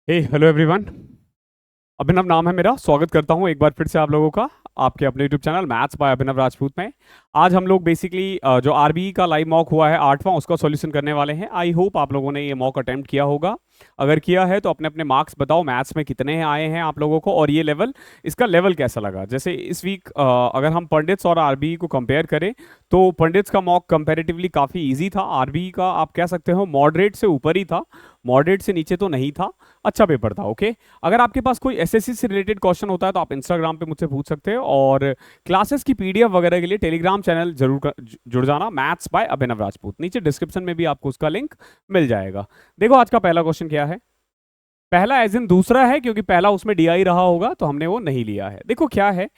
हे hello everyone. अभिनव नाम है मेरा। स्वागत करता हूं एक बार फिर से आप लोगों का आपके अपने यूट्यूब चैनल मैथ्स बाय अभिनव राजपूत में। आज हम लोग बेसिकली जो आरबीई का लाइव मॉक हुआ है 8वां, उसका सॉल्यूशन करने वाले हैं। आई होप आप लोगों ने ये मॉक अटेम्प्ट किया होगा। अगर किया है तो अपने अपने मार्क्स बताओ, मैथ्स में कितने आए हैं आप लोगों को, और ये लेवल, इसका लेवल कैसा लगा। जैसे इस वीक अगर हम पंडित्स और आरबीई को कंपेयर करें तो पंडित्स का मॉक कंपैरेटिवली काफ़ी ईजी था। आरबीई का आप कह सकते हो मॉडरेट से ऊपर ही था, मॉडरेट से नीचे तो नहीं था। अच्छा पेपर था। ओके, अगर आपके पास कोई एसएससी से रिलेटेड क्वेश्चन होता है तो आप इंस्टाग्राम पे मुझसे पूछ सकते हो, और क्लासेस की पीडीएफ वगैरह के लिए टेलीग्राम चैनल जरूर जुड़ जाना, मैथ्स बाय अभिनव राजपूत। नीचे डिस्क्रिप्शन में भी आपको उसका लिंक मिल जाएगा। देखो आज का पहला क्वेश्चन क्या है। पहला एज इन दूसरा है, क्योंकि पहला उसमें डीआई रहा होगा तो हमने वो नहीं लिया है। देखो क्या है,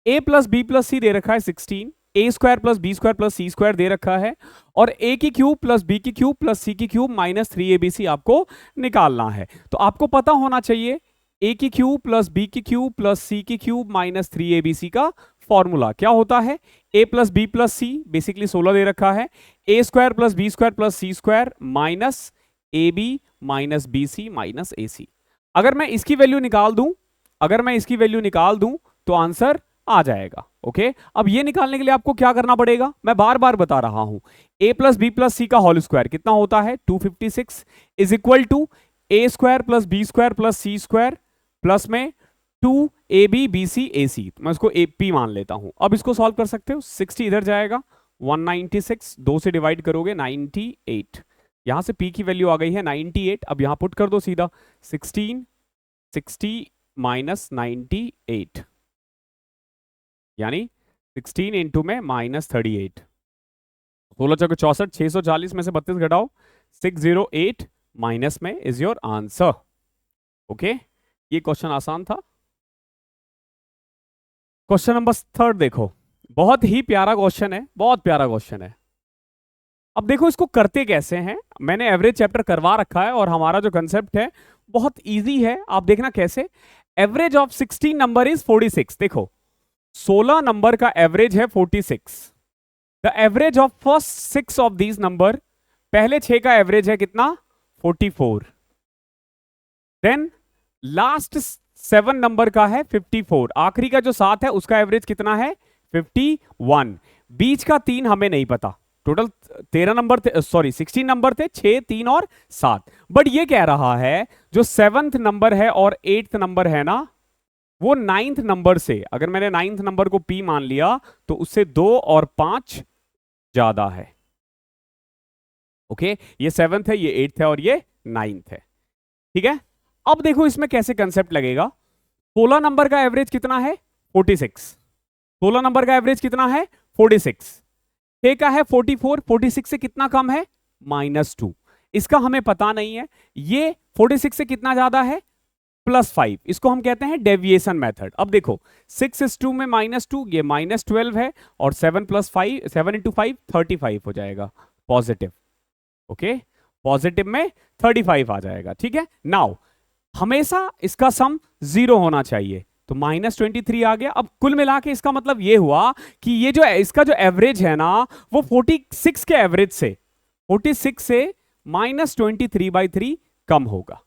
a plus b plus c दे रखा है 16, a square plus b square plus c square दे रखा है, और ए की क्यूब प्लस बी की क्यूब प्लस सी की क्यूब माइनस 3abc आपको निकालना है। तो आपको पता होना चाहिए ए की क्यूब प्लस बी की क्यूब प्लस सी की क्यूब माइनस 3abc का फॉर्मूला क्या होता है। A plus b plus c basically 16 दे रखा है, a square plus b square plus c square minus a b minus b c minus a c. अगर मैं इसकी वैल्यू निकाल दूं तो आंसर आ जाएगा। ओके, अब ये निकालने के लिए आपको क्या करना पड़ेगा, मैं बार बार बता रहा हूं। a plus b plus c का होल स्क्वायर कितना होता है 256 is equal to a square plus b square plus c square plus में 2ab bc ac। मैं उसको p मान लेता हूं। अब इसको सॉल्व कर सकते हो। 60 इधर जाएगा, 196 2 से डिवाइड करोगे 98। यहां से p की वैल्यू आ गई है 98। अब यहां पुट कर दो सीधा 16 60 माइनस 98, यानी 16 इंटू में माइनस 38। 16 चौके 64, 640 में से 32 घटाओ 608 माइनस में इज योर आंसर। ओके, ये क्वेश्चन आसान था। क्वेश्चन नंबर 3 देखो, बहुत ही प्यारा क्वेश्चन है, बहुत प्यारा क्वेश्चन है। अब देखो इसको करते कैसे हैं। मैंने एवरेज चैप्टर करवा रखा है और हमारा जो कंसेप्ट है बहुत इजी है। आप देखना कैसे। Average of 16 number is 46। देखो 16 नंबर का एवरेज है 46। The average of first 6 of these number, पहले 6 का एवरेज है कितना 44। देन लास्ट 7 नंबर का है 54। आखिरी का जो 7 है उसका एवरेज कितना है 51। बीच का 3 हमें नहीं पता। टोटल 13 नंबर थे, सॉरी 16 नंबर थे, 6 3 और 7। बट ये कह रहा है जो 7th नंबर है और 8th नंबर है ना, वो 9th नंबर से, अगर मैंने 9th नंबर को p मान लिया तो उससे 2 और 5 ज्यादा है। ओके, ये 7th है, ये 8th है और ये 9th है। ठीक है, अब देखो इसमें कैसे कंसेप्ट लगेगा। 16 नंबर का एवरेज कितना है 46। 16 नंबर का एवरेज कितना है 46। 6 का है 44, 46 से कितना कम है -2। इसका हमें पता नहीं है। ये 46 से कितना ज्यादा है +5। इसको हम कहते हैं डेविएशन मेथड। अब देखो 6:2 में -2, ये -12 है, और 7 + 5, 7 × 5 35 हो जाएगा पॉजिटिव। ओके, पॉजिटिव में 35 आ जाएगा। ठीक है, नाउ हमेशा इसका सम 0 होना चाहिए, तो -23 आ गया। अब कुल मिला के इसका मतलब ये हुआ कि ये जो इसका जो एवरेज है ना, वो 46 के एवरेज से, 46 से -23/3 कम होगा।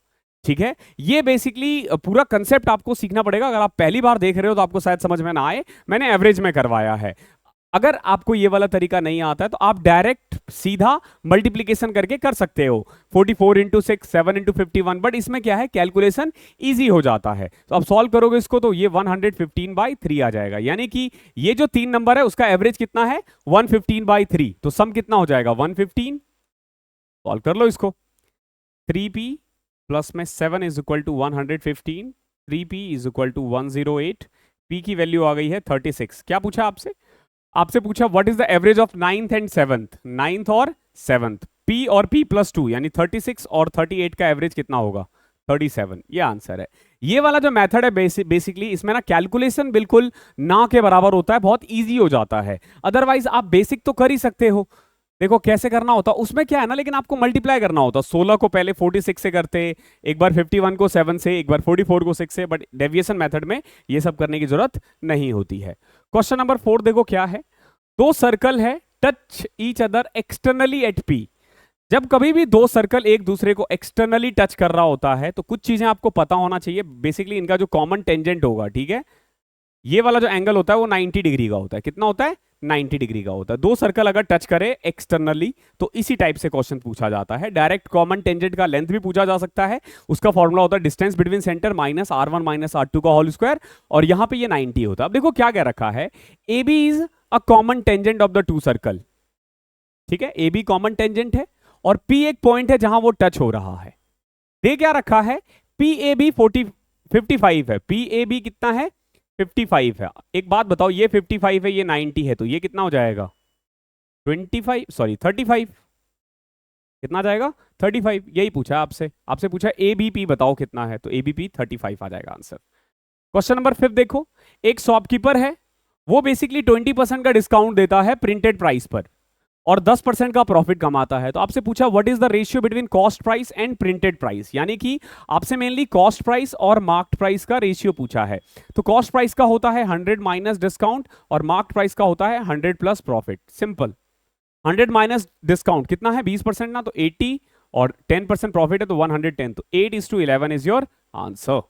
ठीक है, ये बेसिकली पूरा कंसेप्ट आपको सीखना पड़ेगा। अगर आप पहली बार देख रहे हो तो आपको शायद समझ में ना आए, मैंने एवरेज में करवाया है। अगर आपको ये वाला तरीका नहीं आता है तो आप डायरेक्ट सीधा मल्टीप्लीकेशन करके कर सकते हो, 44 × 6, 7 × 51। बट इसमें क्या है, कैलकुलेशन इजी हो जाता है। तो अब सॉल्व करोगे इसको तो ये 115/3 आ जाएगा, यानी कि ये जो 3 नंबर है उसका एवरेज कितना है 115/3। तो सम कितना हो जाएगा 115। सॉल्व कर लो इसको। 3p प्लस में 7 is equal to 115, 3p is equal to 108। p की वैल्यू आ गई है 36। क्या पूछा आपसे, आपसे पूछा what is the average of 9th and 7th, 9th और 7th। p और p +2 यानी 36 और 38 का एवरेज कितना होगा 37। ये आंसर है। ये वाला जो मेथड है बेसिकली इसमें ना कैलकुलेशन बिल्कुल ना के बराबर होता है, बहुत इजी हो जाता है। अदरवाइज आप बेसिक तो कर ही सकते हो। देखो कैसे करना होता, उसमें क्या है ना, लेकिन आपको मल्टीप्लाई करना होता। 16 को पहले 46 से करते, एक बार 51 को 7 से, एक बार 44 को 6 से, बट डेविएशन मेथड में ये सब करने की जरूरत नहीं होती है। क्वेश्चन नंबर 4 देखो क्या है। दो सर्कल है, touch each other externally at P। जब कभी भी दो सर्कल एक दूसरे को एक्सटर्नली टच कर रहा होता है तो कुछ चीजें आपको पता होना चाहिए। बेसिकली इनका जो कॉमन टेंजेंट होगा, ठीक है, ये वाला जो एंगल होता है वो 90 डिग्री का होता है। कितना होता है? 90 डिग्री का होता है। दो सर्कल अगर टच करे एक्सटर्नली तो इसी टाइप से क्वेश्चन पूछा जाता है। डायरेक्ट कॉमन टेंजेंट का लेंथ भी पूछा जा सकता है। उसका फॉर्मूला होता है distance between centre minus R1 minus R2 का होल स्क्वायर, और यहां पे ये 90 होता है। अब देखो क्या कह रखा है, A B is a common tangent of the two circle. ठीक है, ए बी कॉमन टेंजेंट है और पी एक पॉइंट है जहां वो टच हो रहा है। दे क्या रखा है, पी ए बी 55 है। पी ए बी कितना है? 55 है। एक बात बताओ, ये 55 है, ये 90 है, तो ये कितना हो जाएगा? 35। कितना जाएगा? 35। यही पूछा आपसे, आपसे पूछा ए बी पी बताओ कितना है, तो ए बी पी 35 आ जाएगा आंसर। क्वेश्चन नंबर 5 देखो, एक शॉपकीपर है, वो बेसिकली 20% का डिस्काउंट देता है प्रिंटेड प्राइस पर और 10% का प्रॉफिट कमाता है। तो आपसे पूछा what is the ratio between cost price and printed price, यानी कि आपसे मेनली कॉस्ट प्राइस और मार्क्ड प्राइस का रेशियो पूछा है। तो कॉस्ट प्राइस का होता है 100 माइनस डिस्काउंट और मार्क्ड प्राइस का होता है 100 plus profit. Simple. 100 minus discount कितना है? 20% ना, तो 80, और 10% प्रॉफिट है तो 110, तो 8:11 is your answer.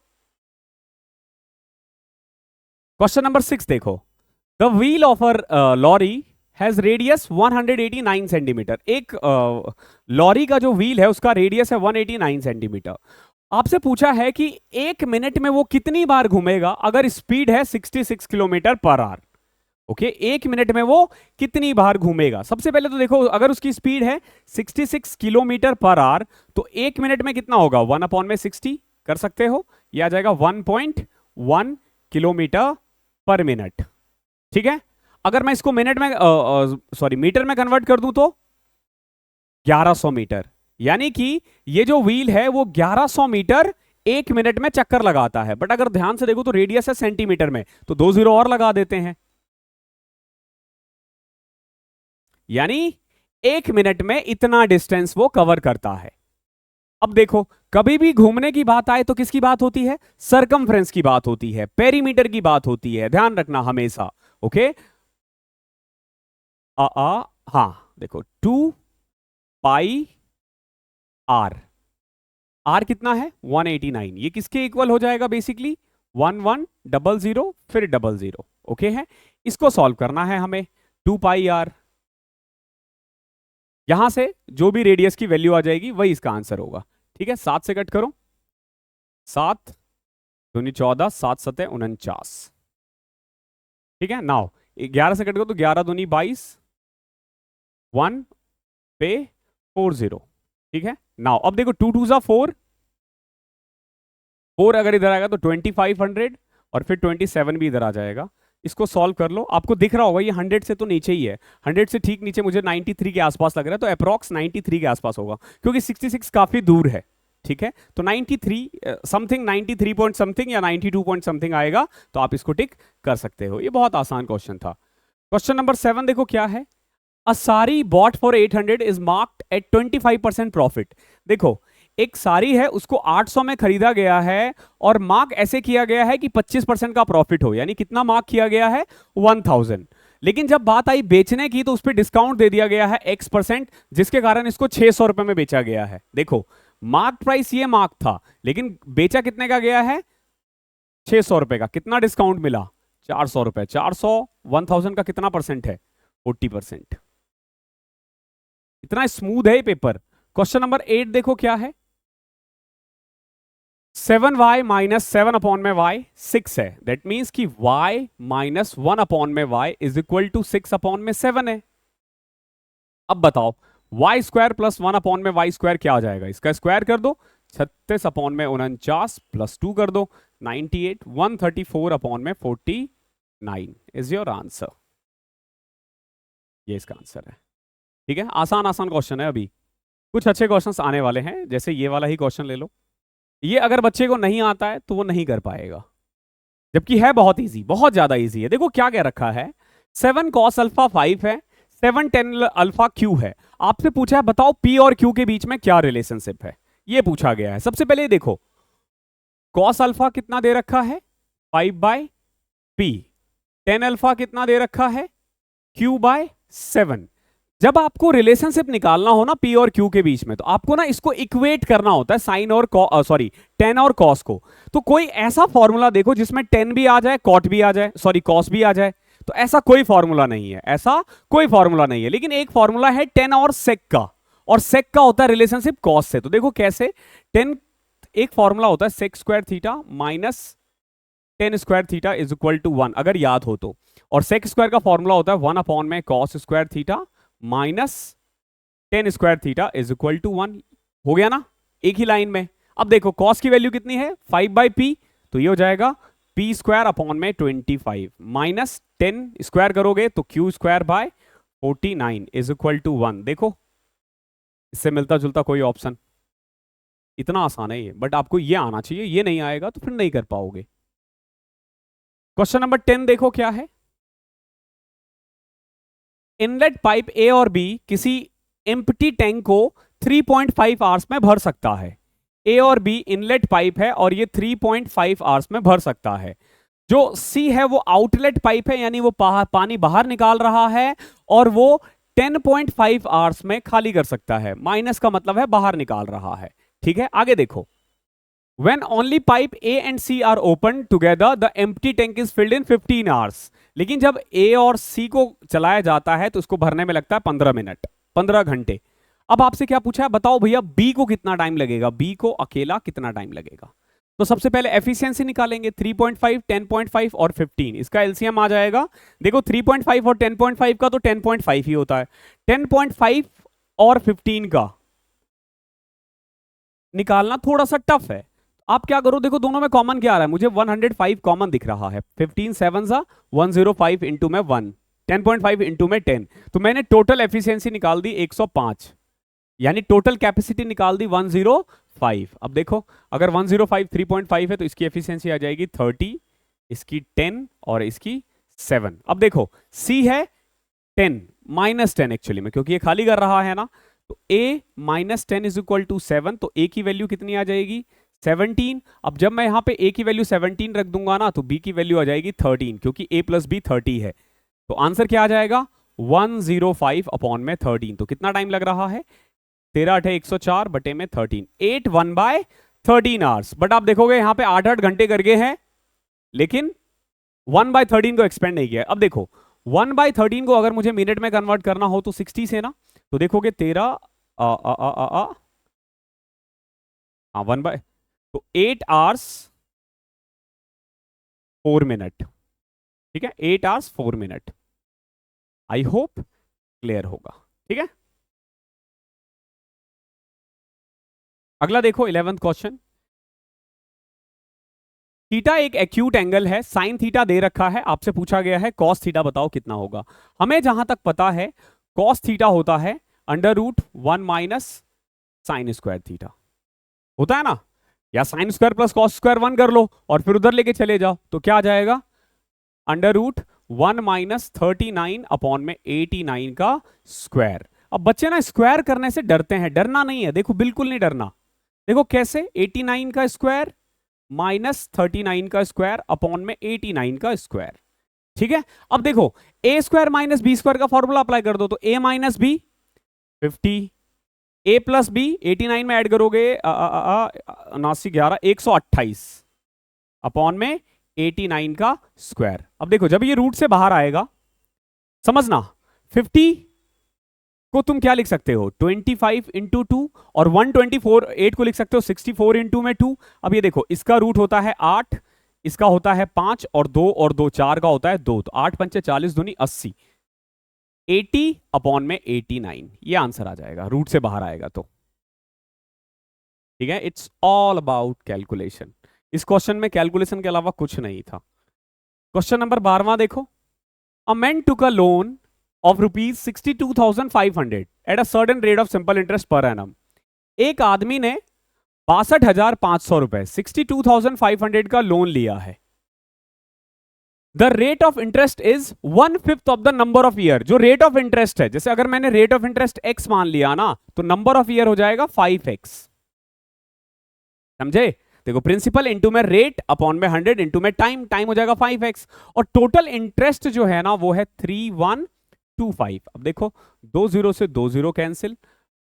Question number 6 देखो, the wheel of a lorry has radius 189 centimetre. एक लॉरी का जो व्हील है उसका रेडियस है 189 सेंटीमीटर। आपसे पूछा है कि एक मिनट में वो कितनी बार घूमेगा अगर स्पीड है 66 किलोमीटर पर आवर। ओके, एक मिनट में वो कितनी बार घूमेगा? सबसे पहले तो देखो, अगर उसकी स्पीड है 66 किलोमीटर पर आवर तो एक मिनट में कितना होगा? 1/60 कर सकते हो, यह आ जाएगा 1.1 किलोमीटर पर मिनट। ठीक है, अगर मैं इसको मिनट में मीटर में कन्वर्ट कर दूं तो 1100 मीटर, यानी कि ये जो व्हील है वो 1100 मीटर एक मिनट में चक्कर लगाता है। बट अगर ध्यान से देखो तो रेडियस है सेंटीमीटर में, तो 2 जीरो और लगा देते हैं, यानी एक मिनट में इतना डिस्टेंस वो कवर करता है। अब देखो, कभी भी घूमने की बात आए तो किसकी बात होती है? सरकमफ्रेंस की बात होती है, पेरीमीटर की बात होती है, ध्यान रखना हमेशा। ओके, हाँ देखो, 2 पाई आर, आर कितना है? 189। ये किसके इक्वल हो जाएगा? बेसिकली 1100 फिर 00। ओके है, इसको सॉल्व करना है हमें। 2 पाई आर, यहां से जो भी रेडियस की वैल्यू आ जाएगी वही इसका आंसर होगा। ठीक है, 7 से कट करो, 7 दूनी 14, 7 सते 49। ठीक है, नाउ 11 से कट करो तो 11 दूनी 22, 1 पे 40। ठीक है, नाउ अब देखो 2 2 4, 4 अगर इधर आएगा तो 2500 और फिर 27 भी इधर आ जाएगा। इसको सॉल्व कर लो, आपको दिख रहा होगा ये 100 से तो नीचे ही है, 100 से ठीक नीचे मुझे 93 के आसपास लग रहा है, तो अप्रॉक्स 93 के आसपास होगा, क्योंकि 66 काफी दूर है। ठीक है, तो 93 समथिंग, 93 पॉइंट समथिंग या 92 पॉइंट समथिंग आएगा, तो आप इसको टिक कर सकते हो। ये बहुत आसान क्वेश्चन था। क्वेश्चन नंबर 7 देखो क्या है, a sari bought for 800 is marked at 25% profit. देखो, एक साड़ी है उसको 800 में खरीदा गया है और मार्क ऐसे किया गया है कि 25% का प्रॉफिट हो, यानी कितना मार्क किया गया है? 1000। लेकिन जब बात आई बेचने की तो उस पर डिस्काउंट दे दिया गया है X%, जिसके कारण इसको 600 रुपए में बेचा गया है। देखो, मार्क प्राइस ये मार्क था, लेकिन बेचा कितने का गया है? 600 रुपए का। कितना डिस्काउंट मिला? 400 रुपए। 400 1000 का कितना परसेंट है? 40%। इतना स्मूथ है ये पेपर। क्वेश्चन नंबर 8 देखो क्या है, 7y माइनस 7 अपॉन में y 6 है। दैट मीन्स कि y माइनस 1 अपॉन में y is equal to 6 upon में 7 है। अब बताओ, y स्क्वायर प्लस 1 अपॉन में y स्क्वायर क्या आ जाएगा? इसका स्क्वायर कर दो, 36 अपॉन में 49 प्लस 2 कर दो, 98, 134 अपॉन में 49 इज योर आंसर। ये इसका आंसर है। ठीक है, आसान आसान क्वेश्चन है। अभी कुछ अच्छे क्वेश्चंस आने वाले हैं, जैसे ये वाला ही क्वेश्चन ले लो। ये अगर बच्चे को नहीं आता है तो वो नहीं कर पाएगा, जबकि है बहुत इजी, बहुत ज्यादा इजी है। देखो क्या कह रखा है, 7 cos अल्फा 5 है, 7 tan अल्फा q है। आपसे पूछा है बताओ p और q के बीच में क्या रिलेशनशिप है, ये पूछा गया है। सबसे पहले देखो, cos अल्फा कितना दे रखा है? 5/p। tan अल्फा कितना दे रखा है? q/7। जब आपको रिलेशनशिप निकालना हो ना पी और क्यू के बीच में, तो आपको ना इसको इक्वेट करना होता है साइन और सॉरी टेन और कॉस को। तो कोई ऐसा फॉर्मूला देखो जिसमें टेन भी आ जाए, कॉट भी आ जाए, सॉरी कॉस भी आ जाए। तो ऐसा कोई फॉर्मूला नहीं है, ऐसा कोई फॉर्मूला नहीं है। लेकिन एक फॉर्मूला है टेन और सेक का, और सेक का होता है रिलेशनशिप कॉस से। तो देखो कैसे, टेन एक फॉर्मूला होता है sec square theta minus tan square theta is equal to 1, अगर याद हो तो। और सेक स्क्वायर का फॉर्मूला होता है 1 अपॉन में cos square theta minus tan square theta is equal to 1। हो गया ना, एक ही लाइन में। अब देखो कॉस की वैल्यू कितनी है, 5/p, तो ये हो जाएगा p स्क्वायर अपॉन में 25 माइनस 10 स्क्वायर करोगे तो q square by 49 is equal to 1। देखो इससे मिलता जुलता कोई ऑप्शन, इतना आसान है ये, बट आपको ये आना चाहिए, ये नहीं आएगा तो फिर नहीं कर पाओगे। क्वेश्चन नंबर 10 देखो क्या है। इनलेट पाइप ए और बी किसी एम्प्टी टैंक को 3.5 आवर्स में भर सकता है। ए और बी इनलेट पाइप है और ये 3.5 आवर्स में भर सकता है। जो सी है वो आउटलेट पाइप है, यानी वो पानी बाहर निकाल रहा है और वो 10.5 आवर्स में खाली कर सकता है। माइनस का मतलब है बाहर निकाल रहा है। ठीक है, आगे देखो। When only pipe A and C are open together, the empty tank is filled in 15 hours. लेकिन जब A और C को चलाया जाता है तो उसको भरने में लगता है 15 मिनट, 15 घंटे। अब आपसे क्या पूछा है, बताओ भैया B को कितना टाइम लगेगा, B को अकेला कितना टाइम लगेगा। तो सबसे पहले एफिशिएंसी निकालेंगे, 3.5, 10.5 और 15, इसका एलसीएम आ जाएगा। देखो 3.5 और 10.5 का तो 10.5 ही होता है, 10.5 और 15 का निकालना थोड़ा सा टफ है। आप क्या करो, देखो दोनों में कॉमन क्या आ रहा है, मुझे 105 कॉमन दिख रहा है। 15 7 सा 105 इंटू में 1, 10.5 इंटू में 10, तो मैंने टोटल एफिशिएंसी निकाल दी 105, यानी टोटल कैपेसिटी निकाल दी 105। अब देखो अगर 105 3.5 है तो इसकी एफिशिएंसी आ जाएगी 30, इसकी 10 और इसकी 7। अब देखो सी है 10 माइनस 10 एक्चुअली में, क्योंकि ये खाली कर रहा है ना। तो a minus 10 is equal to 7, तो a की वैल्यू कितनी आ जाएगी 17। अब जब मैं यहां पे a की वैल्यू 17 रख दूंगा ना तो b की वैल्यू आ जाएगी 13, क्योंकि a प्लस b 30 है। तो आंसर क्या आ जाएगा 105 अपॉन में 13। तो कितना टाइम लग रहा है, 13 8 104 बटे में 13, 8 1/13 आवर्स। बट आप देखोगे यहां पे 8-8 घंटे करके हैं, लेकिन 1/13 को एक्सपेंड नहीं किया। अब देखो 1/13 को अगर मुझे मिनट में कन्वर्ट करना हो तो 60 से ना, तो देखोगे 13 1 बाय, तो 8 आवर्स 4 मिनट। ठीक है, 8 hours 4 minute. I hope clear होगा। ठीक है, अगला देखो 11th क्वेश्चन। थीटा एक एक्यूट एंगल है, साइन थीटा दे रखा है, आपसे पूछा गया है कॉस थीटा बताओ कितना होगा। हमें जहां तक पता है कॉस थीटा होता है √1 माइनस साइन स्क्वायर थीटा, होता है ना, या sine square plus cos square 1 कर लो और फिर उधर लेके चले जाओ, तो क्या आ जाएगा √1 माइनस 39 अपॉन में 89 का स्क्वायर। अब बच्चे ना स्क्वायर करने से डरते हैं, डरना नहीं है, देखो बिल्कुल नहीं डरना। देखो कैसे, 89 का स्क्वायर माइनस 39 का स्क्वायर अपॉन में 89 का स्क्वायर। ठीक है, अब देखो a square minus b square का फॉर्मूला अप्लाई कर दो, तो a minus b 50, a plus b 89 में ऐड करोगे 79 11 128 अपॉन में 89 का स्क्वायर। अब देखो जब ये रूट से बाहर आएगा, समझना 50 को तुम क्या लिख सकते हो 25 इंटू 2, और 124 8 को लिख सकते हो 64 इंटू में 2। अब ये देखो इसका रूट होता है 8, इसका होता है 5 और 2 4 का होता है 2, तो 8 पंचे 40 दूनी 80, 80 अपॉन में 89, ये आंसर आ जाएगा रूट से बाहर आएगा तो। ठीक है, इट्स ऑल अबाउट कैलकुलेशन। इस क्वेश्चन में कैलकुलेशन के अलावा कुछ नहीं था। क्वेश्चन नंबर 12वां देखो। A man took a loan of rupees 62,500 at a certain rate of simple interest per annum। एक आदमी ने 62,500 रुपए 62,500 का लोन लिया है। The rate of interest is 1/5 of the number of year. जो रेट ऑफ इंटरेस्ट है, जैसे अगर मैंने रेट ऑफ इंटरेस्ट x मान लिया ना, तो नंबर ऑफ ईयर हो जाएगा 5x। समझे, देखो प्रिंसिपल इंटू में रेट अपॉन में 100 इंटू में टाइम, टाइम हो जाएगा 5x, और टोटल इंटरेस्ट जो है ना वो है 31 25। अब देखो 2 0 से 2 0 कैंसिल,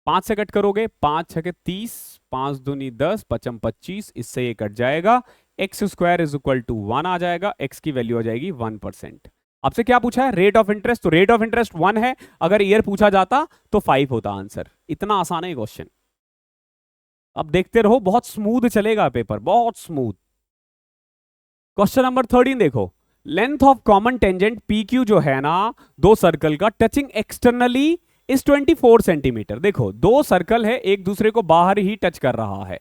5 से कट करोगे 5 6 30, 5 दूनी 10, 5 25, इससे ये कट जाएगा, x square is equal to 1 आ जाएगा, एक्स की वैल्यू आ जाएगी 1%। आपसे क्या पूछा है? रेट ऑफ इंटरेस्ट, तो रेट ऑफ इंटरेस्ट 1 है, अगर ईयर पूछा जाता तो 5 होता आंसर। इतना आसान है क्वेश्चन। अब देखते रहो, बहुत स्मूथ चलेगा पेपर, बहुत स्मूथ। क्वेश्चन नंबर 13 देखो, length of common tangent P Q जो है ना दो सर्कल का, टचिंग एक्सटर्नली इज 24 सेंटीमीटर। देखो दो सर्कल है, एक दूसरे को बाहर ही टच कर रहा है,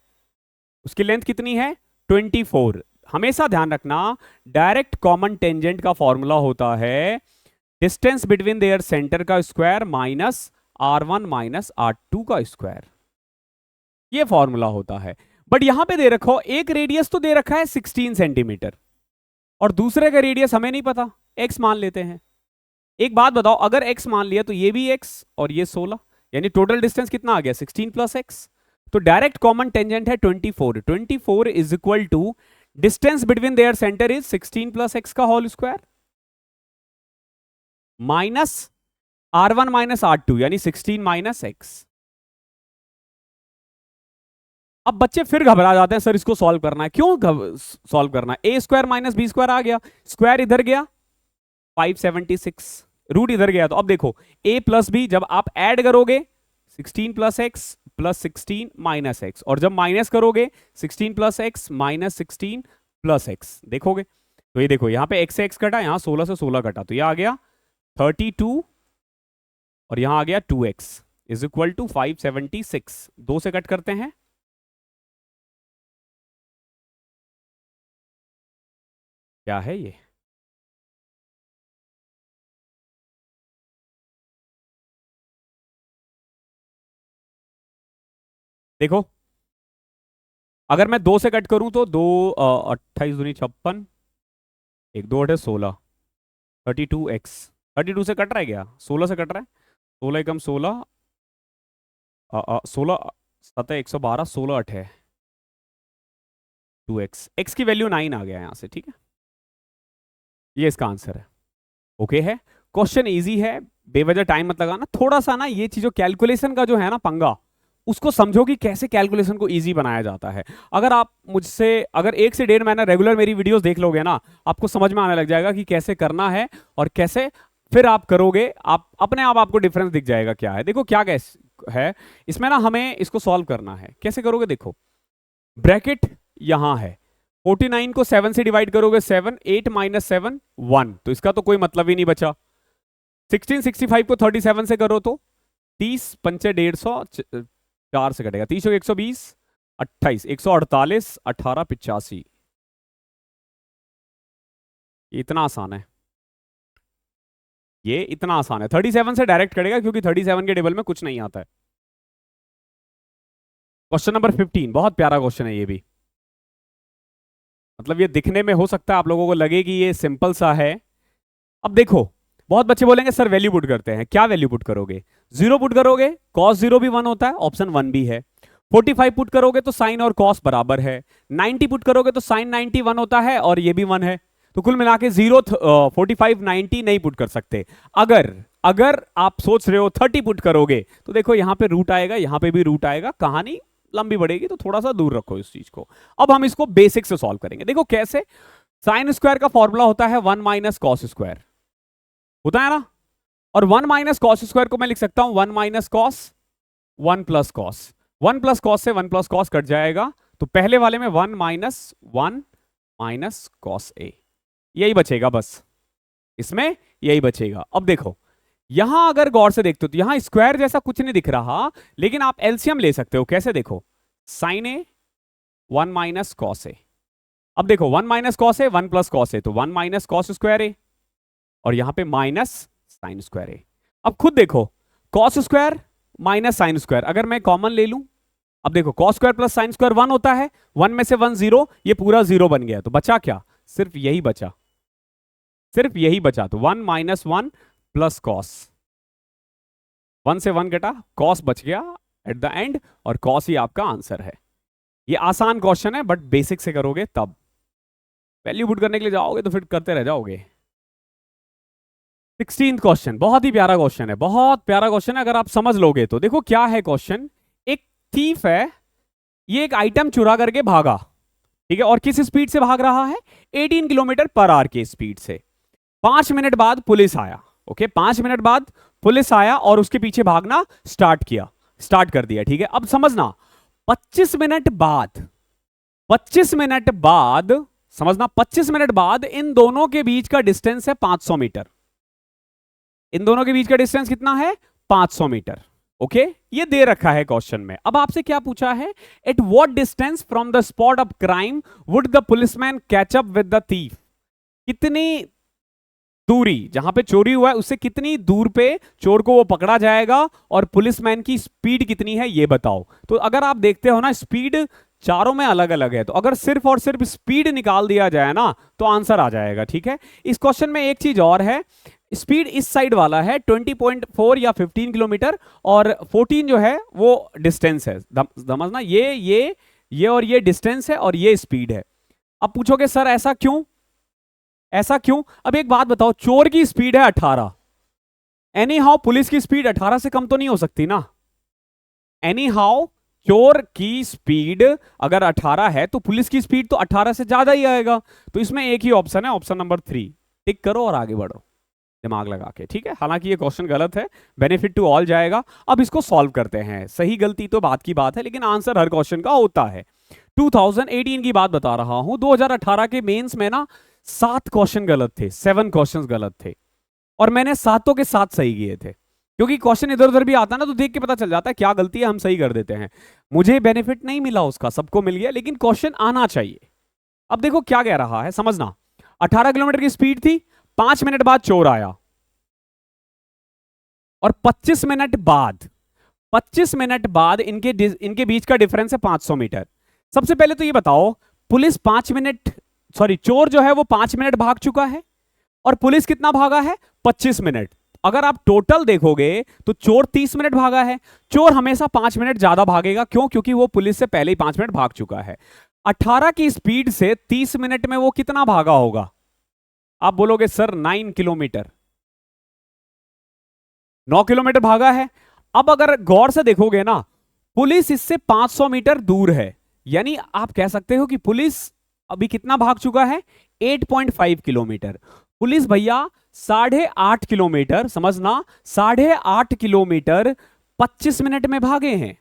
उसकी लेंथ कितनी है? 24। हमेशा ध्यान रखना, डायरेक्ट कॉमन टेंजेंट का फॉर्मूला होता है डिस्टेंस बिटवीन देयर सेंटर का square minus R1 minus R2 का स्क्वायर, ये फॉर्मूला होता है। बट यहां पे दे रखो एक रेडियस तो दे रखा है 16 सेंटीमीटर, और दूसरे का रेडियस हमें नहीं पता, x मान लेते हैं। एक बात बताओ, अगर x मान लिया तो ये भी x और ये 16, यानी टोटल डिस्टेंस कितना आ गया? 16 प्लस x। तो डायरेक्ट कॉमन टेंजेंट है 24। 24 is equal to distance between their centre is 16 plus x का whole square minus R1 minus R2, यानी 16 माइनस x। अब बच्चे फिर घबरा जाते हैं, सर इसको सॉल्व करना है। क्यों सॉल्व करना है? A square minus b square आ गया, स्क्वायर इधर गया 576, रूट इधर गया। तो अब देखो a प्लस बी जब आप ऐड करोगे 16 plus x plus 16 minus x, और जब माइनस करोगे 16 plus x minus 16 plus x, देखोगे तो ये देखो यहां पे x से x कटा, यहां 16 से 16 कटा, तो ये आ गया 32 और यहां आ गया 2x इज इक्वल टू 576। 2 से कट करते हैं, क्या है ये? देखो अगर मैं 2 से कट करूं तो 2 28 दूनी 56, एक 2 8 16, 32x। 32 से कट रहा है क्या? 16 से कट रहा है, 16 एकम 16, 16 7 112, 16 8 है 2x, x की वैल्यू 9 आ गया यहां से, ठीक है, ये इसका आंसर है। ओके है, क्वेश्चन इजी है, बेवजह टाइम मत लगाना। थोड़ा सा ना ये चीजों कैलकुलेशन का जो है ना पंगा, उसको समझो कि कैसे कैलकुलेशन को इजी बनाया जाता है। अगर आप मुझसे अगर 1 से 1.5 महीना रेगुलर मेरी वीडियोस देख लोगे ना, आपको समझ में आने लग जाएगा कि कैसे करना है, और कैसे फिर आप करोगे, आप अपने आप आपको डिफरेंस दिख जाएगा क्या है। देखो क्या कैसे है इसमें ना, हमें इसको सॉल्व करना है। कैसे करोगे? देखो ब्रैकेट यहां है, 49 को 7 से डिवाइड करोगे 7, 8 माइनस 7 1, तो इसका तो कोई मतलब ही नहीं बचा। 1665 को 37 से करो तो 30 पंचे 150, 4 से कटेगा 30, 120, 28, 148, 18 85। इतना आसान है, ये इतना आसान है। 37 से डायरेक्ट कटेगा क्योंकि 37 के टेबल में कुछ नहीं आता है। क्वेश्चन नंबर 15 बहुत प्यारा क्वेश्चन है ये भी, मतलब ये दिखने में हो सकता है आप लोगों को लगे कि ये सिंपल सा है। अब देखो बहुत बच्चे बोलेंगे सर वैल्यू पुट करते हैं, क्या वैल्यू पुट करोगे? 0 पुट करोगे, कॉस 0 भी 1 होता है, ऑप्शन 1 भी है। 45 पुट करोगे तो साइन और कॉस बराबर है। 90 पुट करोगे तो साइन 90 1 होता है और ये भी 1 है। तो कुल मिला के 0 45 90 नहीं पुट कर सकते। अगर अगर आप सोच रहे हो 30 पुट करोगे तो देखो यहां पे रूट आएगा, यहां पे भी रूट आएगा, कहानी लंबी बढ़ेगी, तो थोड़ा सा दूर रखो इस चीज को। अब हम इसको बेसिक से सॉल्व करेंगे। देखो कैसे, साइन स्क्वायर का फॉर्मूला होता है 1 माइनस कॉस स्क्वायर, होता है ना, और 1 माइनस कॉस स्क्वायर को मैं लिख सकता हूं 1 minus cos 1 plus cos. 1 plus cos से 1 प्लस कॉस कट जाएगा, तो पहले वाले में 1 माइनस 1 माइनस कॉस ए, यही बचेगा बस, इसमें यही बचेगा। अब देखो यहां अगर गौर से देखते हो तो यहां स्क्वायर जैसा कुछ नहीं दिख रहा, लेकिन आप एलसीएम ले सकते हो। कैसे? देखो sign A 1 minus cos A, अब देखो 1 minus cos A 1 plus cos A, तो 1 माइनस कॉस स्क्वायर ए, और यहां पे माइनस साइन स्क्वायर ए। अब खुद देखो cos square minus sine square अगर मैं कॉमन ले लूं, अब देखो cos square plus sine square 1 होता है, 1 में से 1 0, ये पूरा 0 बन गया, तो बचा क्या? सिर्फ यही बचा, सिर्फ यही बचा। तो 1 माइनस 1 प्लस कॉस, 1 से 1 घटा, कॉस बच गया एट द एंड, और कॉस ही आपका आंसर है। ये आसान क्वेश्चन है, बट बेसिक से करोगे तब, वैल्यू पुट करने के लिए जाओगे तो फिर करते रह जाओगे। 16th क्वेश्चन बहुत ही प्यारा क्वेश्चन है, बहुत प्यारा क्वेश्चन है अगर आप समझ लोगे तो। देखो क्या है क्वेश्चन, एक थीफ है, ये एक आइटम चुरा करके भागा, ठीक है, और किस स्पीड से भाग रहा है, 18 किलोमीटर पर आवर की स्पीड से। 5 मिनट बाद पुलिस आया, ओके, 5 मिनट बाद पुलिस आया और उसके पीछे भागना स्टार्ट कर दिया, ठीक है। अब समझना 25 मिनट बाद, 25 मिनट बाद समझना, 25 मिनट बाद इन दोनों के बीच का डिस्टेंस है 500 मीटर। इन दोनों के बीच का डिस्टेंस कितना है, 500 मीटर, ओके। ये दे रखा है क्वेश्चन में। अब आपसे क्या पूछा है, at what distance from the spot of crime would the policeman catch up with the thief. कितनी दूरी, जहां पे चोरी हुआ है उससे कितनी दूर पे चोर को वो पकड़ा जाएगा, और पुलिसमैन की स्पीड कितनी है ये बताओ। तो अगर आप देखते हो ना, स्पीड चारों में अलग अलग है, तो अगर सिर्फ और सिर्फ स्पीड निकाल दिया जाए ना तो आंसर आ जाएगा, ठीक है। इस क्वेश्चन में एक चीज और है, स्पीड इस साइड वाला है 20.4 या 15 किलोमीटर, और 14 जो है वो डिस्टेंस है, समझना, ये और ये डिस्टेंस है और ये स्पीड है। अब पूछोगे सर ऐसा क्यों, ऐसा क्यों। अब एक बात बताओ, चोर की स्पीड है 18, एनी हाउ पुलिस की स्पीड 18 से कम तो नहीं हो सकती ना। एनी हाउ चोर की स्पीड अगर 18 है तो पुलिस की स्पीड तो 18 से ज्यादा ही आएगा। तो इसमें एक ही ऑप्शन है, ऑप्शन नंबर 3, टिक करो और आगे बढ़ो दिमाग लगा के, ठीक है। हालांकि ये क्वेश्चन गलत है, बेनिफिट टू ऑल जाएगा। अब इसको सॉल्व करते हैं, सही गलती तो बात की बात है, लेकिन आंसर हर क्वेश्चन का होता है। 2018 की बात बता रहा हूं, 2018 के मेंस में ना 7 क्वेश्चन गलत थे, 7 क्वेश्चन गलत थे, और मैंने सातों के 7 सही किए थे। क्योंकि क्वेश्चन इधर उधर भी आता है ना, तो देख के पता चल जाता है क्या गलती है, हम सही कर देते हैं। मुझे बेनिफिट नहीं मिला उसका, सबको मिल गया, लेकिन क्वेश्चन आना चाहिए। अब देखो क्या कह रहा है, समझना, 18 किलोमीटर की स्पीड थी, 5 मिनट बाद चोर आया, और 25 मिनट बाद, 25 मिनट बाद इनके बीच का डिफरेंस है 500 मीटर। सबसे पहले तो ये बताओ, पुलिस 5 मिनट, सॉरी, चोर जो है वो 5 मिनट भाग चुका है, और पुलिस कितना भागा है, 25 मिनट। अगर आप टोटल देखोगे तो चोर 30 मिनट भागा है। चोर हमेशा 5 मिनट ज्यादा भागेगा, क्यों, क्योंकि वो पुलिस से पहले ही 5 मिनट भाग चुका है। 18 की स्पीड से 30 मिनट में वो कितना भागा होगा, आप बोलोगे सर 9 किलोमीटर, 9 किलोमीटर भागा है। अब अगर गौर से देखोगे ना, पुलिस इससे 500 मीटर दूर है, यानी आप कह सकते हो कि पुलिस अभी कितना भाग चुका है, 8.5 किलोमीटर। पुलिस भैया 8.5 किलोमीटर, समझना, 8.5 किलोमीटर 25 मिनट में भागे हैं।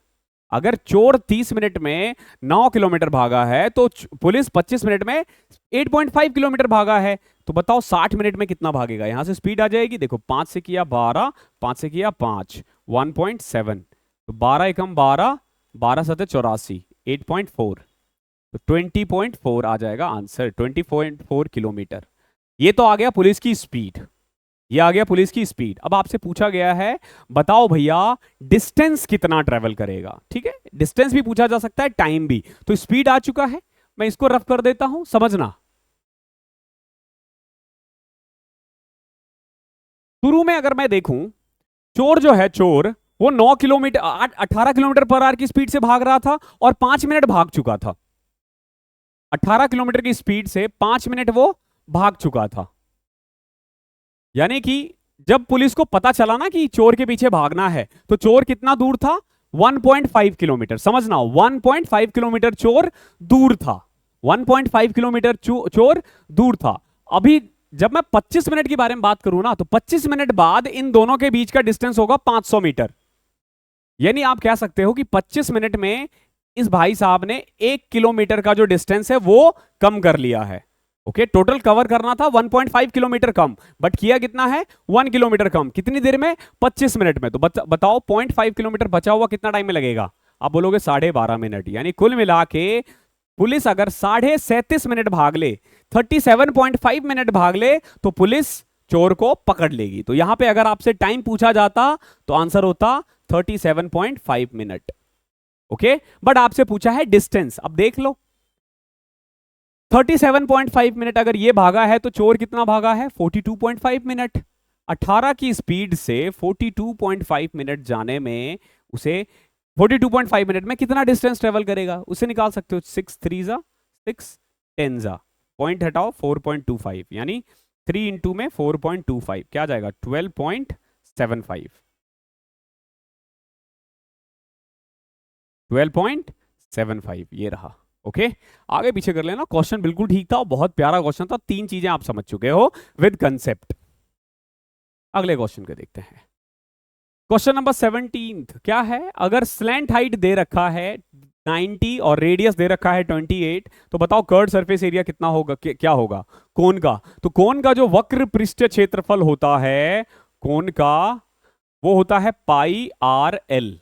अगर चोर 30 मिनट में 9 किलोमीटर भागा है, तो पुलिस 25 मिनट में 8.5 किलोमीटर भागा है। तो बताओ 60 मिनट में कितना भागेगा, यहां से स्पीड आ जाएगी, देखो 5 से किया 12, 5 से किया 5, 1.7, तो 12 एकम 12, 12 सतह 84, 8.4, तो 20.4 आ जाएगा आंसर, 20.4 किलोमीटर। ये तो आ गया पुलिस की स्पीड, ये आ गया पुलिस की स्पीड। अब आपसे पूछा गया है, बताओ भैया डिस्टेंस कितना ट्रेवल करेगा, ठीक है, डिस्टेंस भी पूछा जा सकता है, टाइम भी। तो स्पीड आ चुका है, मैं इसको रफ कर देता हूं, समझना। शुरू में अगर मैं देखूं, चोर जो है, चोर वो 9 किलोमीटर 18 किलोमीटर पर आवर की स्पीड से भाग रहा था, और 5 मिनट भाग चुका था। 18 किलोमीटर की स्पीड से 5 मिनट वो भाग चुका था। यानी कि जब पुलिस को पता चला ना कि चोर के पीछे भागना है, तो चोर कितना दूर था, 1.5 किलोमीटर, समझना, 1.5 किलोमीटर चोर दूर था, 1.5 किलोमीटर चोर दूर था। अभी जब मैं 25 मिनट के बारे में बात करूं ना, तो 25 मिनट बाद इन दोनों के बीच का डिस्टेंस होगा 500 मीटर। यानी आप कह सकते हो कि 25 मिनट में इस भाई साहब ने 1 किलोमीटर का जो डिस्टेंस है वो कम कर लिया है। ओके, टोटल कवर करना था 1.5 किलोमीटर कम, बट किया कितना है, 1 किलोमीटर कम। कितनी देर में, 25 मिनट में। तो बताओ 0.5 किलोमीटर बचा हुआ कितना टाइम में लगेगा, आप बोलोगे 12.5 मिनट। यानी कुल मिला के पुलिस अगर 37.5 मिनट भाग ले, 37.5 मिनट भाग ले, तो पुलिस चोर को पकड़ लेगी। तो यहां पे अगर आपसे टाइम पूछा जाता तो आंसर होता 37.5 मिनट। ओके, बट आपसे पूछा है डिस्टेंस। अब देख लो, 37.5 मिनट अगर ये भागा है, तो चोर कितना भागा है, 42.5 मिनट। 18 की स्पीड से 42.5 मिनट जाने में उसे 42.5 मिनट में कितना डिस्टेंस ट्रेवल करेगा, उसे निकाल सकते हो। 6 3 जा 6, 10 जा, पॉइंट हटाओ 4.25, यानी 3 इंटू में 4.25 क्या जाएगा 12.75। 12.75 ये रहा। ओके आगे पीछे कर लेना, क्वेश्चन बिल्कुल ठीक था, बहुत प्यारा क्वेश्चन था, 3 चीजें आप समझ चुके हो विद कंसेप्ट। अगले क्वेश्चन को देखते हैं। क्वेश्चन नंबर 17 क्या है, अगर स्लैंट हाइट दे रखा है 90 और रेडियस दे रखा है 28, तो बताओ कर्व सरफेस एरिया कितना होगा, क्या होगा कोन का। तो कोन का जो वक्र पृष्ठ क्षेत्रफल होता है कोन का, वो होता है पाई आर एल।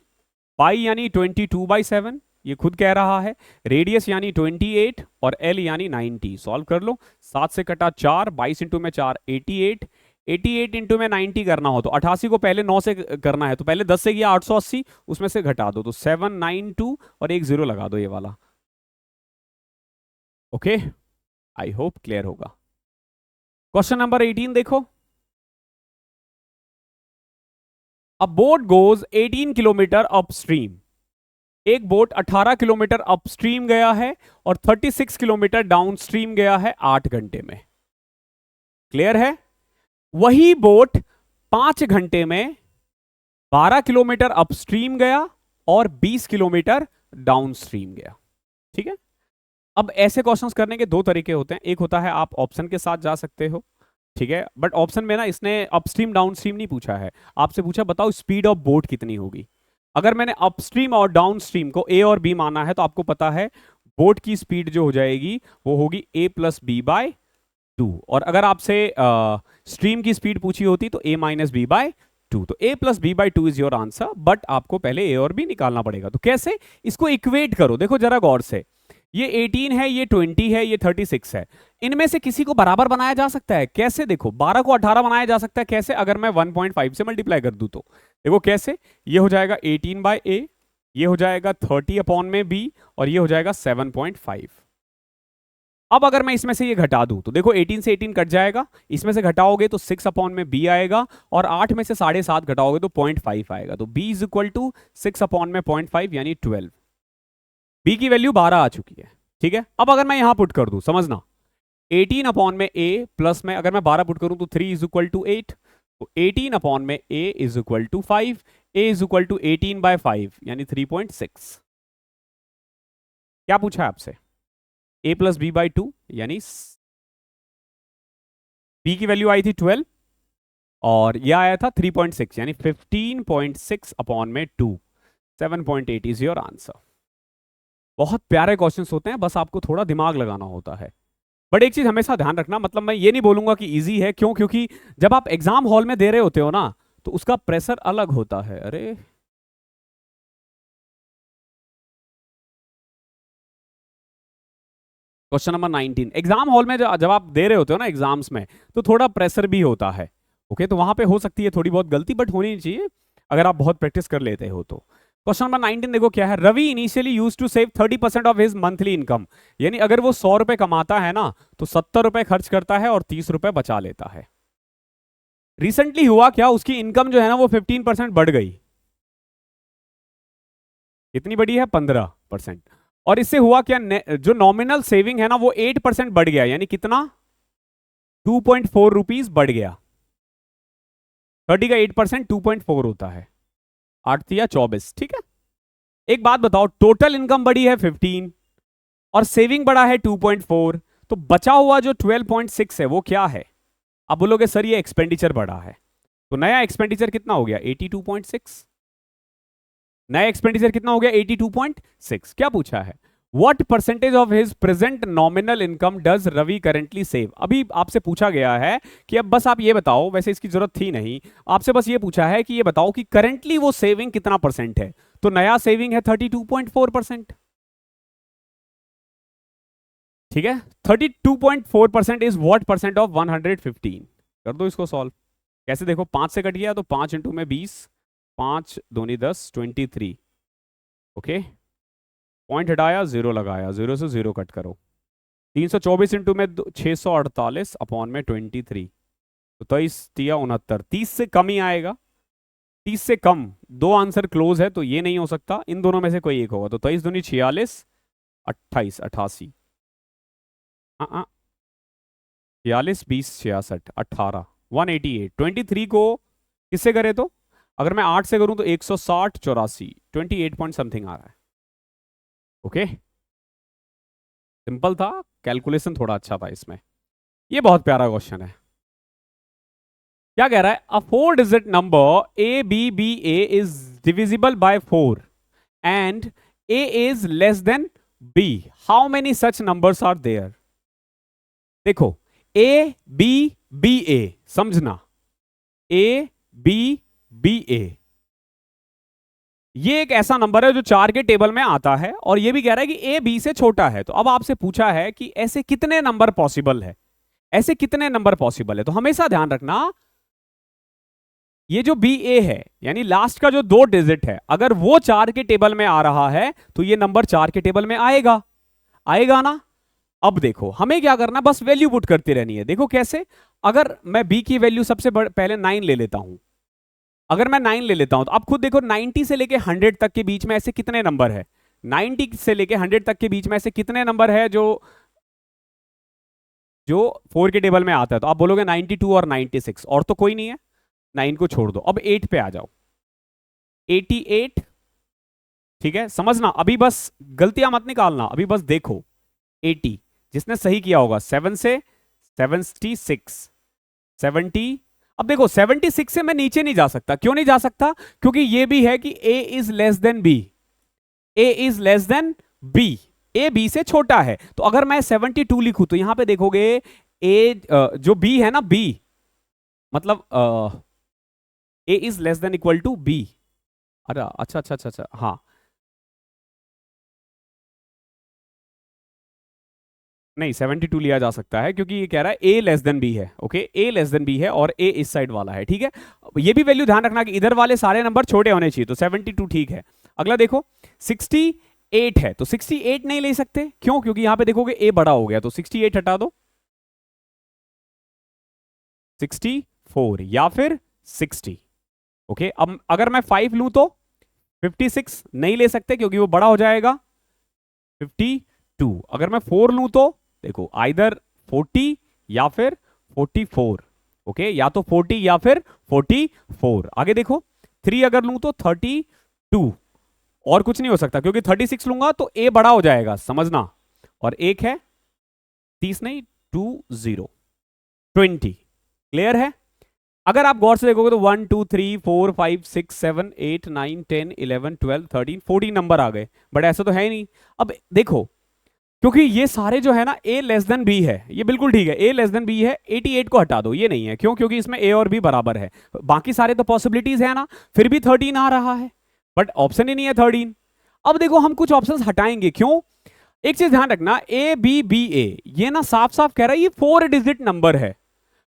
पाई यानी 22/7, ये खुद कह रहा है। रेडियस यानी 28 और एल यानी 90। सॉल्व कर लो, 7 से कटा 4, 22 इंटू में 4 88, 88 इंटू में 90 करना हो तो 88 को पहले 9 से करना है, तो पहले 10 से किया 880, उसमें से घटा दो तो 792 और एक 0 लगा दो ये वाला। ओके आई होप क्लियर होगा। क्वेश्चन नंबर 18 देखो, अ बोट गोज 18 किलोमीटर अपस्ट्रीम। एक बोट 18 किलोमीटर अपस्ट्रीम गया है और 36 किलोमीटर डाउनस्ट्रीम गया है 8 घंटे में। क्लियर है। वही बोट 5 घंटे में 12 किलोमीटर अपस्ट्रीम गया और 20 किलोमीटर डाउनस्ट्रीम गया। ठीक है, अब ऐसे क्वेश्चंस करने के दो तरीके होते हैं। एक होता है आप ऑप्शन के साथ जा सकते हो, ठीक है, बट ऑप्शन में ना इसने अपस्ट्रीम डाउनस्ट्रीम नहीं पूछा है, आपसे पूछा बताओ स्पीड ऑफ बोट कितनी होगी। अगर मैंने अपस्ट्रीम और डाउनस्ट्रीम को ए और बी माना है तो आपको पता है बोट की स्पीड जो हो जाएगी वो होगी a+b/2, और अगर आपसे स्ट्रीम की स्पीड पूछी होती तो a-b/2, तो a+b/2 is your answer, but आपको पहले ए और बी निकालना पड़ेगा। तो कैसे, इसको इक्वेट करो, देखो जरा गौर से, ये 18 है, ये 20 है, ये 36 है, इनमें से किसी को बराबर बनाया जा सकता है कैसे, देखो 12 को 18 बनाया जा सकता है कैसे, अगर मैं 1.5 से मल्टीप्लाई कर दूं तो देखो कैसे, ये हो जाएगा 18/a, ये हो जाएगा 30/b और ये हो जाएगा 7.5। अब अगर मैं इसमें से ये घटा दूं तो देखो 18 से 18 कट जाएगा, इसमें से घटाओगे तो 6/b आएगा, और 8 में से 7.5 घटाओगे तो 0.5 आएगा, तो b इज इक्वल टू 6/0.5 यानी 12। b की वैल्यू 12 आ चुकी है। ठीक है, अब अगर मैं यहां पुट कर दूं, समझना 18/a प्लस में अगर मैं 12 पुट करूं तो 3 इज इक्वल टू 8, तो 18/a is equal to 5, a is equal to 18/5 यानी 3.6। क्या पूछा है आपसे, a+b/2 यानी b की वैल्यू आई थी 12 और यह आया था 3.6 यानी 15.6/2, 7.8 इज योर आंसर। बहुत प्यारे क्वेश्चंस होते हैं, बस आपको थोड़ा दिमाग लगाना होता है। बट एक चीज हमेशा ध्यान रखना, मतलब मैं ये नहीं बोलूंगा कि इजी है, क्यों, क्योंकि जब आप एग्जाम हॉल में दे रहे होते हो ना तो उसका प्रेशर अलग होता है। अरे क्वेश्चन नंबर 19, एग्जाम हॉल में जब आप दे रहे होते हो ना एग्जाम्स में, तो थोड़ा प्रेशर भी होता है। ओके, तो वहां पे हो सकती है थोड़ी बहुत गलती, बट होनी नहीं चाहिए अगर आप बहुत प्रैक्टिस कर लेते हो तो। क्वेश्चन नंबर 19 देखो क्या है, Ravi initially use to save 30% of his monthly income, यानी अगर वो 100 रुपए कमाता है ना तो 70 रुपए खर्च करता है और 30 रुपए बचा लेता है। रिसेंटली हुआ क्या, उसकी इनकम जो है ना वो 15% बढ़ गई। कितनी बढ़ी है, 15%। और इससे हुआ क्या, जो नॉमिनल सेविंग है ना वो 8% बढ़ गया, यानी कितना 2.4 रुपीज बढ़ गया। 30 का 8% 2.4 होता है, 8 या 24। ठीक है, एक बात बताओ, टोटल इनकम बढ़ी है 15 और सेविंग बढ़ा है 2.4, तो बचा हुआ जो 12.6 है वो क्या है। अब बोलोगे सर ये एक्सपेंडिचर बढ़ा है, तो नया एक्सपेंडिचर कितना हो गया 82.6, नया एक्सपेंडिचर कितना हो गया 82.6। क्या पूछा है, what percentage of his present nominal income does Ravi currently save. अभी आपसे पूछा गया है कि अब बस आप ये बताओ, वैसे इसकी जरूरत थी नहीं, आपसे बस ये पूछा है कि ये बताओ कि करेंटली वो सेविंग कितना परसेंट है, तो नया सेविंग है 32.4%। ठीक है, 32.4% इज व्हाट परसेंट ऑफ 115। कर दो इसको सॉल्व, कैसे देखो 5 से कट गया तो 5 इंटू में 20, 5 दूनी 10, 23। ओके, पॉइंट हटाया, 0 लगाया, 0 से 0 कट करो, 324 इंटू में 648 अपॉन में 23, तो 23 30 से कम ही आएगा, 30 से कम, दो आंसर क्लोज है तो ये नहीं हो सकता, इन दोनों में से कोई एक होगा, तो 23 दूनी 46, 28 88। 46 20 66 18 188 23 को किससे करे तो अगर मैं 8 से करूं तो 160 84 28 पॉइंट समथिंग आ रहा है। ओके सिंपल था, कैलकुलेशन थोड़ा अच्छा था इसमें। ये बहुत प्यारा क्वेश्चन है। क्या कह रहा है? A 4 digit number A B B A is divisible by 4 and A is less than B, how many such numbers are there? देखो ए बी बी ए, समझना, ए बी बी ए ये एक ऐसा नंबर है जो 4 के टेबल में आता है और ये भी कह रहा है कि ए बी से छोटा है। तो अब आपसे पूछा है कि ऐसे कितने नंबर पॉसिबल है, ऐसे कितने नंबर पॉसिबल है। तो हमेशा ध्यान रखना ये जो बी ए है यानी लास्ट का जो 2 डिजिट है, अगर वो 4 के टेबल में आ रहा है तो ये नंबर 4 के टेबल में आएगा, आएगा ना। अब देखो हमें क्या करना, बस वैल्यू पुट करती रहनी है। देखो कैसे, अगर मैं बी की वैल्यू सबसे पहले 9 ले लेता हूं, अगर मैं 9 ले लेता हूं तो आप खुद देखो 90 से लेके 100 तक के बीच में ऐसे कितने नंबर है, 90 से लेके 100 तक के बीच में ऐसे कितने नंबर है जो जो 4 के टेबल में आता है। तो आप बोलोगे 92 और 96, और तो कोई नहीं है, 9 को छोड़ दो। अब 8 पे आ जाओ, 88। ठीक है, समझना, अभी बस गलतियां मत निकालना, अभी बस देखो 80 जिसने सही किया होगा 7 से 76 70। अब देखो 76 से मैं नीचे नहीं जा सकता, क्यों नहीं जा सकता? क्योंकि ये भी है कि a is less then b, a is less then b, a b से छोटा है। तो अगर मैं 72 लिखूं तो यहां पे देखोगे a जो b है ना, b मतलब a is less than equal to b। अरे अच्छा अच्छा अच्छा अच्छा, हाँ नहीं 72 लिया जा सकता है क्योंकि ये कह रहा है a लेस देन b है। Okay a less than b है और a इस साइड वाला है। ठीक है, ये भी वैल्यू ध्यान रखना कि इधर वाले सारे नंबर छोटे होने चाहिए। तो 72 ठीक है। अगला देखो 68 है, तो 68 नहीं ले सकते, क्यों? क्योंकि यहां पे देखोगे a बड़ा हो गया, तो 68 हटा दो, 64 या फिर 60। ओके अब अगर मैं 5 लूं तो 56 नहीं ले सकते क्योंकि वो बड़ा हो जाएगा, 52। अगर मैं 4 लूं तो देखो आइदर 40 या फिर 44। ओके या तो 40 या फिर 44। आगे देखो 3 अगर लूं तो 32, और कुछ नहीं हो सकता क्योंकि 36 लूंगा तो a बड़ा हो जाएगा, समझना। और एक है 30 नहीं 20 20। क्लियर है? अगर आप गौर से देखोगे तो 1 2 3 4 5 6 7 8 9 10 11 12 13 14 नंबर आ गए, बट ऐसा तो है ही नहीं। अब देखो क्योंकि ये सारे जो है ना a लेस देन b है, ये बिल्कुल ठीक है, a लेस देन b है, 88 को हटा दो, ये नहीं है, क्यों? क्योंकि इसमें a और b बराबर है, बाकी सारे तो पॉसिबिलिटीज है ना, फिर भी 13 आ रहा है, बट ऑप्शन ही नहीं है 13। अब देखो हम कुछ ऑप्शंस हटाएंगे, क्यों? एक चीज ध्यान रखना, a b b a ये ना साफ साफ कह रहा है ये 4 डिजिट नंबर है।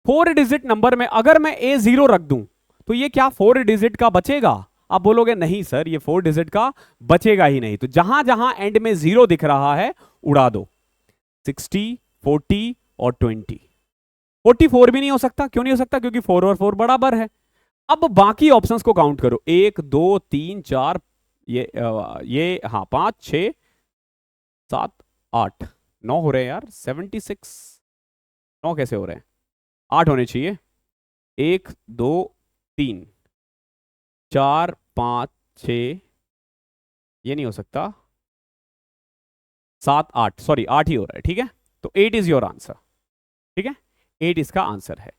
4 डिजिट नंबर में अगर मैं a 0 रख दूं तो ये क्या 4 डिजिट का बचेगा? आप बोलोगे नहीं सर ये 4 डिजिट का बचेगा ही नहीं। तो जहां जहां एंड में 0 दिख रहा है उड़ा दो, 60 40 और 20। 44 भी नहीं हो सकता, क्यों नहीं हो सकता? क्योंकि 4 और 4 बराबर है। अब बाकी ऑप्शंस को काउंट करो, 1 2 3 4 ये हाँ 5 6 7 8 9 हो रहे हैं यार, 76 9 कैसे हो रहे हैं? 8 होने चाहिए, 1 2 3 4 5 6, ये नहीं हो सकता, 7 8, सॉरी 8 ही हो रहा है। ठीक है, तो 8 इज योर आंसर। ठीक है, 8 इसका आंसर है।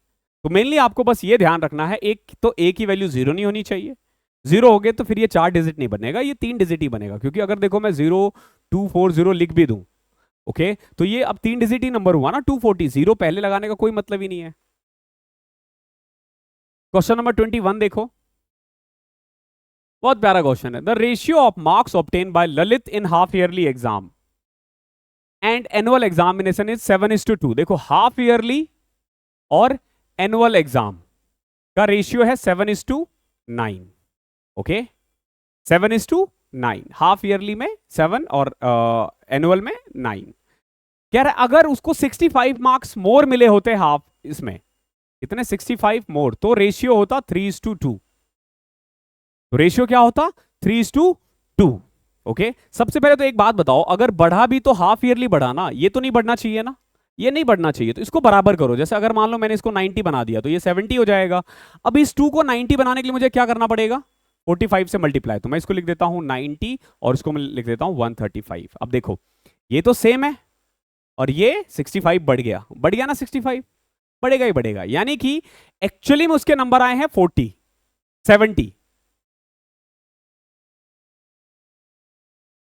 तो मेनली आपको बस ये ध्यान रखना है, एक तो a की वैल्यू 0 नहीं होनी चाहिए, 0 हो गए तो फिर ये 4 डिजिट नहीं बनेगा, ये 3 डिजिट ही बनेगा। क्योंकि अगर देखो मैं 0240 लिख भी दूं, ओके तो ये अब 3 डिजिट ही नंबर हुआ ना, 240, 0 पहले लगाने का कोई मतलब ही नहीं है। क्वेश्चन नंबर 21 देखो, बहुत प्यारा क्वेश्चन है। The ratio of marks obtain bye Lalit in half yearly exam and annual examination is 7:2। देखो हाफ ईयरली और एनुअल एग्जाम का रेशियो है 7:9। ओके 7:9, हाफ ईयरली में 7 और एनुअल में 9। कह रहा है अगर उसको 65 मार्क्स मोर मिले होते हाफ इसमें, इतने 65 मोर, तो रेशियो होता 3:2। तो रेशियो क्या होता? 3:2। ओके सबसे पहले तो एक बात बताओ, अगर बढ़ा भी तो हाफ ईयरली बढ़ा ना, ये तो नहीं बढ़ना चाहिए ना, ये नहीं बढ़ना चाहिए, तो इसको बराबर करो। जैसे अगर मान लो मैंने इसको 90 बना दिया तो ये 70 हो जाएगा। अब इस 2 को 90 बनाने के लिए मुझे क्या करना पड़ेगा, 45 से मल्टीप्लाई। तो मैं इसको लिख देता हूं 90 और इसको मैं लिख देता हूं 135। अब देखो ये तो सेम है और ये 65 बढ़ गया ना, 65 बढ़ेगा ही बढ़ेगा, यानी कि एक्चुअली में उसके नंबर आए हैं 40 70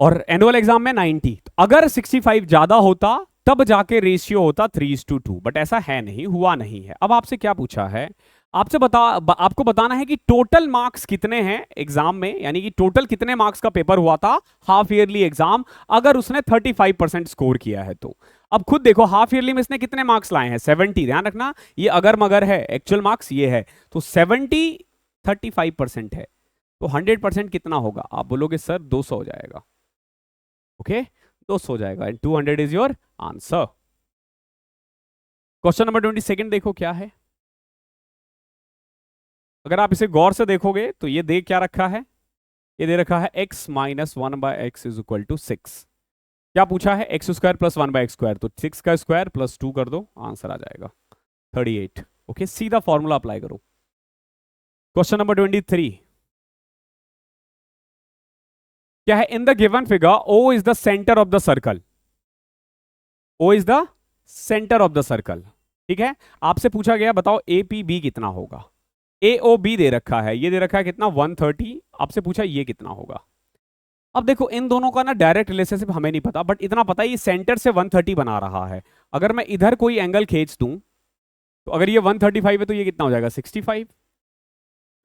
और एनुअल एग्जाम में 90। तो अगर 65 ज्यादा होता तब जाके रेशियो होता 3:2, बट ऐसा है नहीं, हुआ नहीं है। अब आपसे क्या पूछा है, आपको बताना है कि टोटल मार्क्स कितने हैं एग्जाम में, यानी कि टोटल कितने मार्क्स का पेपर हुआ था हाफ ईयरली एग्जाम, अगर उसने 35% स्कोर किया है तो। अब खुद देखो हाफ ईयरली में इसने कितने मार्क्स लाए हैं, 70। ध्यान रखना ये अगर मगर है, एक्चुअल मार्क्स ये है, तो 70 35% है, तो 100% कितना होगा, आप बोलोगे सर 200 हो जाएगा। ओके 200 हो जाएगा and 200 is your answer. Question number 22 देखो क्या है। अगर आप इसे गौर से देखोगे तो ये दे क्या रखा है, ये दे रखा है x माइनस 1/x इज इक्वल टू 6। क्या पूछा है, एक्स स्क्वायर प्लस 1/x², तो 6 का स्क्वायर प्लस 2 कर दो, आंसर आ जाएगा 38। ओके सीधा फॉर्मूला अप्लाई करो। क्वेश्चन नंबर 23 क्या है, in the given figure O is the centre of the circle, O is the centre of the circle. ठीक है, आपसे पूछा गया बताओ APB कितना होगा। AOB दे रखा है, ये दे रखा है कितना 130, आपसे पूछा ये कितना होगा। अब देखो इन दोनों का ना डायरेक्ट रिलेशनशिप हमें नहीं पता, बट इतना पता है ये सेंटर से 130 बना रहा है। अगर मैं इधर कोई एंगल खींच दूं तो अगर ये 135 है तो ये कितना हो जाएगा 65,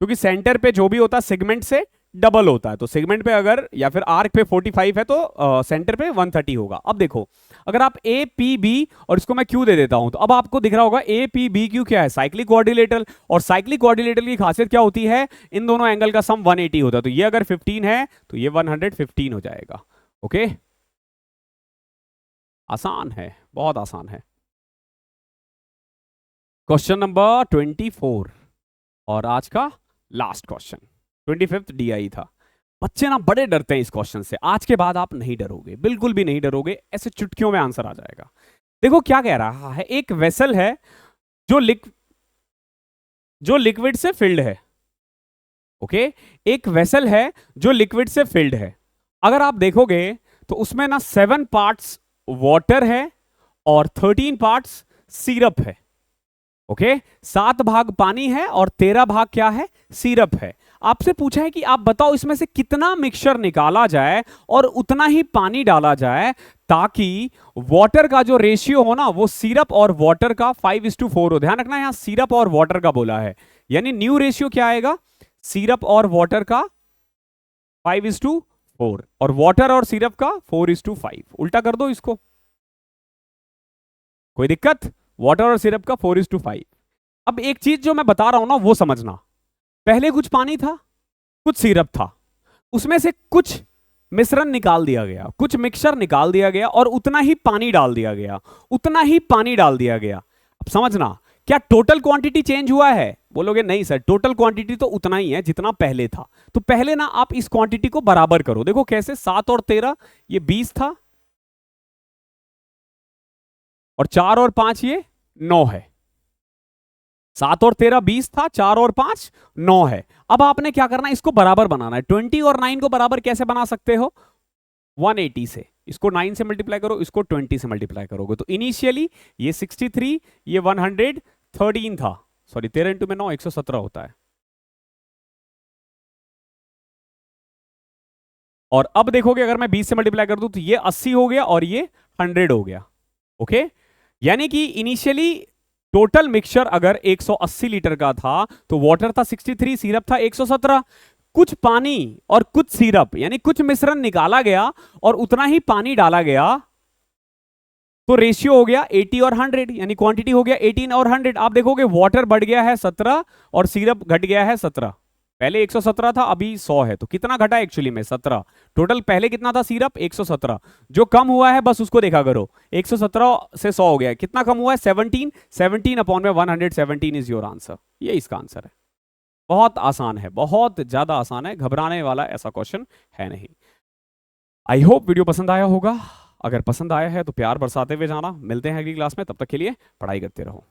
क्योंकि सेंटर पे जो भी होता है सेगमेंट से डबल होता है, तो सेगमेंट पे अगर या फिर आर्क पे 45 है तो सेंटर पे 130 होगा। अब देखो अगर आप ए पी बी और इसको मैं क्यू दे देता हूं तो अब आपको दिख रहा होगा ए पी बी क्यू क्या है, साइक्लिक कोऑर्डिनेटर, और साइक्लिक कोऑर्डिनेटर की खासियत क्या होती है, इन दोनों एंगल का सम 180 होता है, तो ये अगर 15 है तो ये 115 हो जाएगा। ओके आसान है, बहुत आसान है। क्वेश्चन नंबर 24 और आज का लास्ट क्वेश्चन, 25th DI था। बच्चे ना बड़े डरते हैं इस क्वेश्चन से, आज के बाद आप नहीं डरोगे, बिल्कुल भी नहीं डरोगे, ऐसे चुटकियों में आंसर आ जाएगा। देखो क्या कह रहा है, एक वेसल है जो लिक्विड से फिल्ड है। ओके एक वेसल है जो लिक्विड से फिल्ड है। अगर आप देखोगे तो उसमें ना 7 पार्ट्स वाटर है और 13 पार्ट्स सिरप है। ओके 7 भाग पानी है और 13 भाग क्या है, सिरप है। आपसे पूछा है कि आप बताओ इसमें से कितना मिक्सचर निकाला जाए और उतना ही पानी डाला जाए ताकि वाटर का जो रेशियो हो ना वो सिरप और वाटर का 5:4 हो। ध्यान रखना यहां सिरप और वाटर का बोला है, यानी न्यू रेशियो क्या आएगा, सिरप और वाटर का 5:4 और वाटर और सिरप का 4:5। उल्टा कर दो इसको, कोई दिक्कत, वाटर और सिरप का 4:5। अब एक चीज जो मैं बता रहा हूं ना वो समझना, पहले कुछ पानी था कुछ सिरप था, उसमें से कुछ मिश्रण निकाल दिया गया, कुछ मिक्सचर निकाल दिया गया और उतना ही पानी डाल दिया गया, उतना ही पानी डाल दिया गया। अब समझना क्या टोटल क्वांटिटी चेंज हुआ है, बोलोगे नहीं सर टोटल क्वांटिटी तो उतना ही है जितना पहले था। तो पहले ना आप इस क्वांटिटी को बराबर करो, देखो कैसे, 7 और 13 ये 20 था और 4 और 5 ये 9 है। 7 और 13 20 था, 4 और 5 9 है। अब आपने क्या करना है, इसको बराबर बनाना है। 20 और 9 को बराबर कैसे बना सकते हो, 180 से, इसको 9 से मल्टीप्लाई करो, इसको 20 से मल्टीप्लाई करोगे, तो इनिशियली ये 63 ये 113 था, सॉरी 13 इंटू में 9 117 होता है। और अब देखोगे अगर मैं 20 से मल्टीप्लाई कर दूं तो ये 80 हो गया और ये 100 हो गया। ओके यानी कि इनिशियली टोटल मिक्सचर अगर 180 लीटर का था तो वाटर था 63, सिरप था 117, कुछ पानी और कुछ सिरप यानी कुछ मिश्रण निकाला गया और उतना ही पानी डाला गया, तो रेशियो हो गया 80 और 100, यानी क्वांटिटी हो गया 18 और 100। आप देखोगे वाटर बढ़ गया है 17 और सिरप घट गया है 17, पहले 117 था अभी 100 है, तो कितना घटा एक्चुअली में 17। टोटल पहले कितना था सिरप 117, जो कम हुआ है बस उसको देखा करो, 117 से 100 हो गया, कितना कम हुआ है 17, 17 अपॉन में 117 इज योर आंसर। ये इसका आंसर है, बहुत आसान है, बहुत ज्यादा आसान है, घबराने वाला ऐसा क्वेश्चन है नहीं। आई होप वीडियो पसंद आया होगा। अगर पसंद आया है तो प्यार बरसाते हुए जाना। मिलते हैं अगली क्लास में, तब तक के लिए पढ़ाई करते रहो।